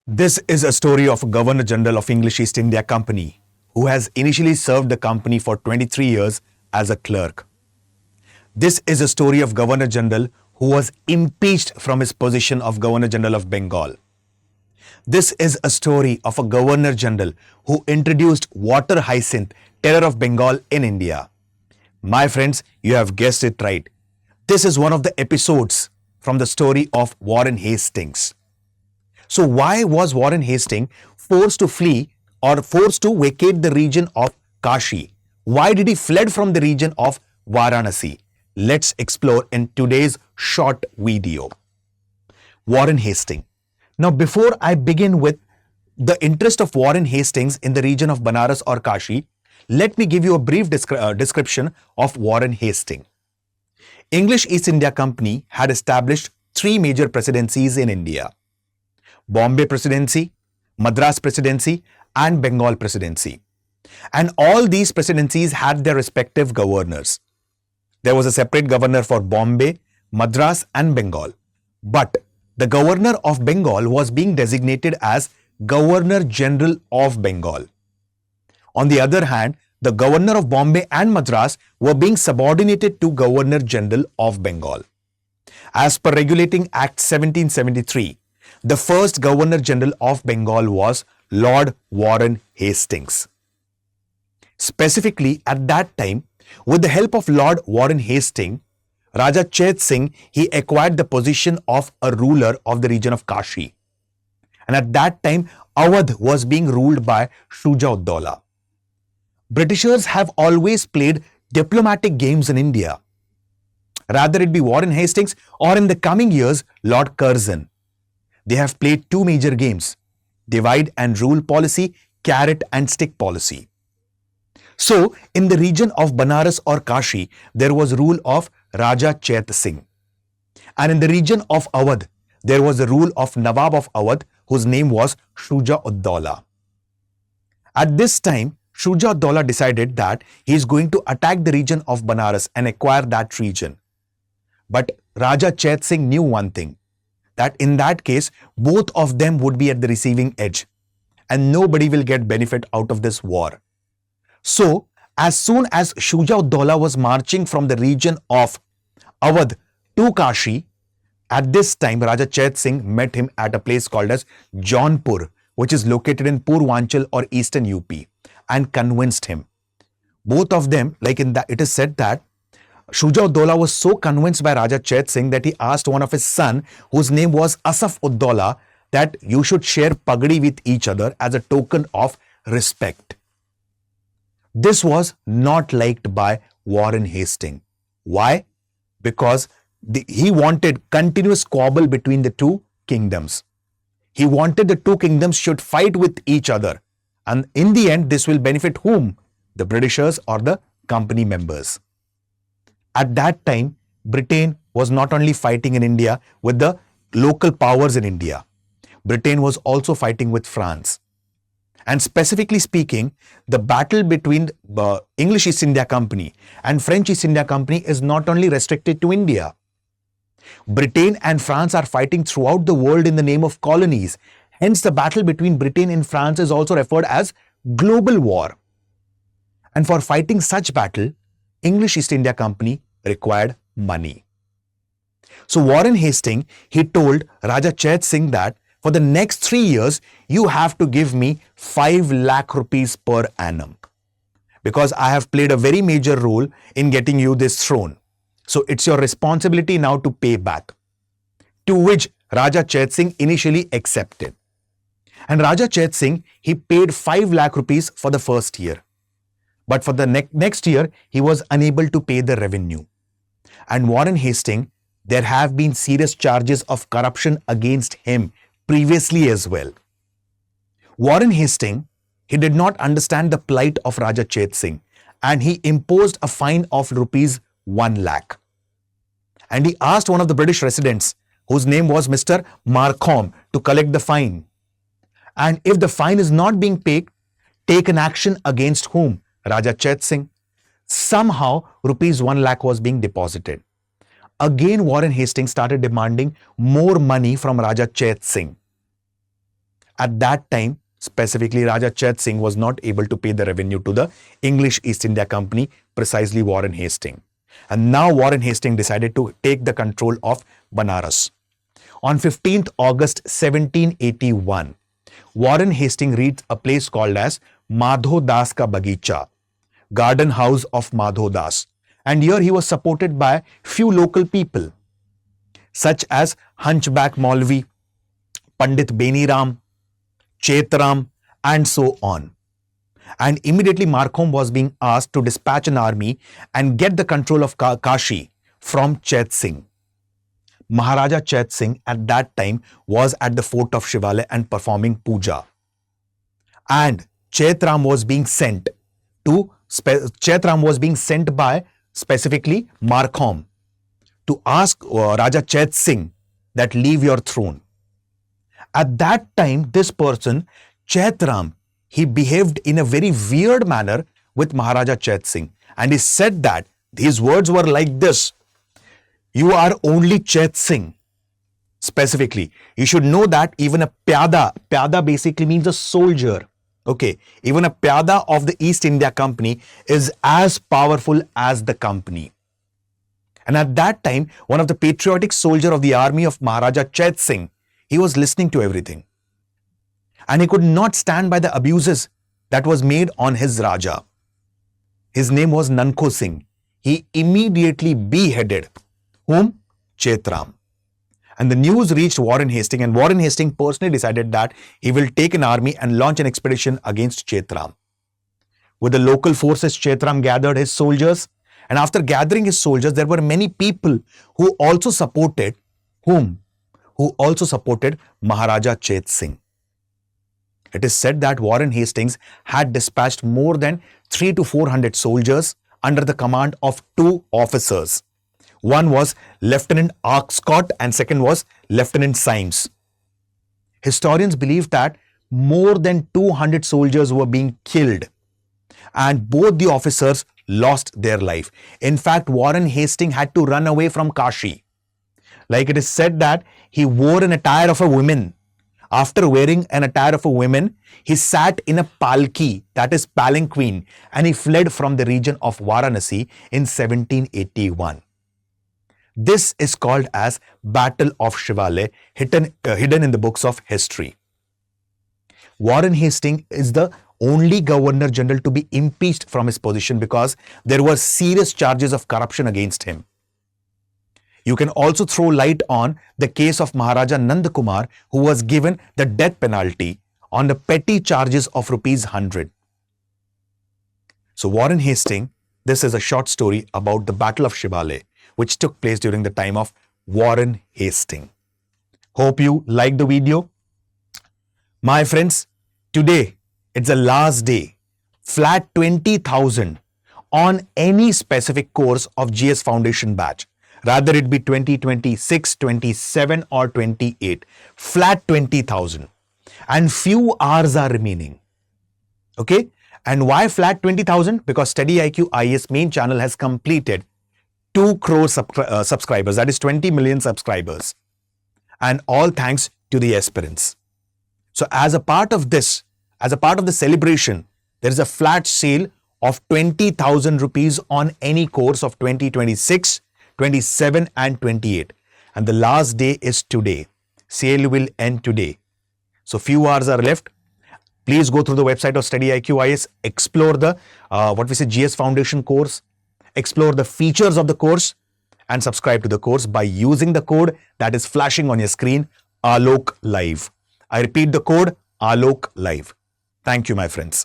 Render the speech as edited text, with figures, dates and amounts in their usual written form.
This is a story of a Governor General of English East India Company who has initially served the company for 23 years as a clerk. This is a story of Governor General who was impeached from his position of Governor General of Bengal. This is a story of a Governor General who introduced water hyacinth, terror of Bengal in India. My friends, you have guessed it right. This is one of the episodes from the story of Warren Hastings. So why was Warren Hastings forced to flee or forced to vacate the region of Kashi? Why did he fled from the region of Varanasi? Let's explore in today's short video. Warren Hastings. Now before I begin with the interest of Warren Hastings in the region of Banaras or Kashi, let me give you a brief description of Warren Hastings. English East India Company had established three major presidencies in India: Bombay Presidency, Madras Presidency, and Bengal Presidency. And all these presidencies had their respective governors. There was a separate governor for Bombay, Madras, and Bengal. But the governor of Bengal was being designated as Governor General of Bengal. On the other hand, the governor of Bombay and Madras were being subordinated to Governor General of Bengal. As per Regulating Act 1773, the first Governor General of Bengal was Lord Warren Hastings. Specifically, at that time, with the help of Lord Warren Hastings, Raja Chet Singh, he acquired the position of a ruler of the region of Kashi. And at that time, Awadh was being ruled by Shuja-ud-Dawla. Britishers have always played diplomatic games in India. Rather it be Warren Hastings or in the coming years, Lord Curzon. They have played two major games: divide and rule policy, carrot and stick policy. So, in the region of Banaras or Kashi, there was rule of Raja Chet Singh. And in the region of Awadh, there was the rule of Nawab of Awadh, whose name was Shuja-ud-Dawla. At this time, Shuja-ud-Dawla decided that he is going to attack the region of Banaras and acquire that region. But Raja Chet Singh knew one thing, that in that case, both of them would be at the receiving edge and nobody will get benefit out of this war. So, as soon as Shuja-ud-Dawla was marching from the region of Awadh to Kashi, at this time Raja Chet Singh met him at a place called as Jaunpur, which is located in Purvanchal or eastern UP, and convinced him. Both of them, like in that, it is said that Shuja-ud-Dawla was so convinced by Raja Chet Singh that he asked one of his son, whose name was Asaf-ud-Dawla, that you should share pagdi with each other as a token of respect. This was not liked by Warren Hastings. Why? Because he wanted continuous squabble between the two kingdoms. He wanted the two kingdoms should fight with each other. And in the end, this will benefit whom? The Britishers or the company members. At that time, Britain was not only fighting in India with the local powers in India. Britain was also fighting with France. And specifically speaking, the battle between the English East India Company and French East India Company is not only restricted to India. Britain and France are fighting throughout the world in the name of colonies. Hence, the battle between Britain and France is also referred as global war. And for fighting such battle, English East India Company required money. So Warren Hastings, he told Raja Chet Singh that for the next 3 years, you have to give me 5 lakh rupees per annum, because I have played a very major role in getting you this throne. So it's your responsibility now to pay back. To which Raja Chet Singh initially accepted. And Raja Chet Singh, he paid 5 lakh rupees for the first year. But for the next year, he was unable to pay the revenue. And Warren Hastings, there have been serious charges of corruption against him previously as well. Warren Hastings, he did not understand the plight of Raja Chet Singh and he imposed a fine of rupees 1 lakh. And he asked one of the British residents, whose name was Mr. Markham, to collect the fine. And if the fine is not being paid, take an action against whom? Raja Chet Singh. Somehow, rupees 1 lakh was being deposited. Again, Warren Hastings started demanding more money from Raja Chet Singh. At that time, specifically, Raja Chet Singh was not able to pay the revenue to the English East India Company, precisely Warren Hastings. And now Warren Hastings decided to take the control of Banaras. On 15th August 1781, Warren Hastings reached a place called as Madho Das Ka Bagicha, garden house of Madho Das. And here he was supported by few local people, such as Hunchback Maulvi, Pandit Beniram, Chetram, and so on. And immediately Markhom was being asked to dispatch an army and get the control of Kashi from Chet Singh. Maharaja Chet Singh at that time was at the fort of Shivala and performing puja. And Chetram was being sent by specifically Markhom to ask Raja Chet Singh that leave your throne. At that time, this person, Chetram, he behaved in a very weird manner with Maharaja Chet Singh. And he said that his words were like this: "You are only Chet Singh." Specifically, you should know that even a pyada basically means a soldier. Okay, even a pyada of the East India Company is as powerful as the company. And at that time, one of the patriotic soldiers of the army of Maharaja Chet Singh, he was listening to everything. And he could not stand by the abuses that was made on his Raja. His name was Nankho Singh. He immediately beheaded whom? Chetram. And the news reached Warren Hastings, and Warren Hastings personally decided that he will take an army and launch an expedition against Chetram. With the local forces, Chetram gathered his soldiers, and after gathering his soldiers, there were many people who also supported whom? Who also supported Maharaja Chet Singh. It is said that Warren Hastings had dispatched more than 300 to 400 soldiers under the command of two officers. One was Lieutenant Arkscott and second was Lieutenant Symes. Historians believe that more than 200 soldiers were being killed and both the officers lost their life. In fact, Warren Hastings had to run away from Kashi. Like it is said that he wore an attire of a woman. After wearing an attire of a woman, he sat in a palki, that is palanquin, and he fled from the region of Varanasi in 1781. This is called as Battle of Shivala, hidden in the books of history. Warren Hastings is the only Governor General to be impeached from his position because there were serious charges of corruption against him. You can also throw light on the case of Maharaja Nand Kumar, who was given the death penalty on the petty charges of ₹100. So Warren Hastings, this is a short story about the Battle of Shivala, which took place during the time of Warren Hastings. Hope you liked the video. My friends, today it's the last day. Flat 20,000 on any specific course of GS Foundation batch. Rather it be 2026, 27 or 28. Flat 20,000. And few hours are remaining. Okay? And why flat 20,000? Because StudyIQ IAS main channel has completed 2 crore subscribers. That is 20 million subscribers. And all thanks to the aspirants. So as a part of this, as a part of the celebration, there is a flat sale of 20,000 rupees on any course of 2026, 27 and 28. And the last day is today. Sale will end today. So few hours are left. Please go through the website of StudyIQ IAS, explore the GS Foundation course, explore the features of the course and subscribe to the course by using the code that is flashing on your screen, Alok Live. I repeat the code, Alok Live. Thank you, my friends.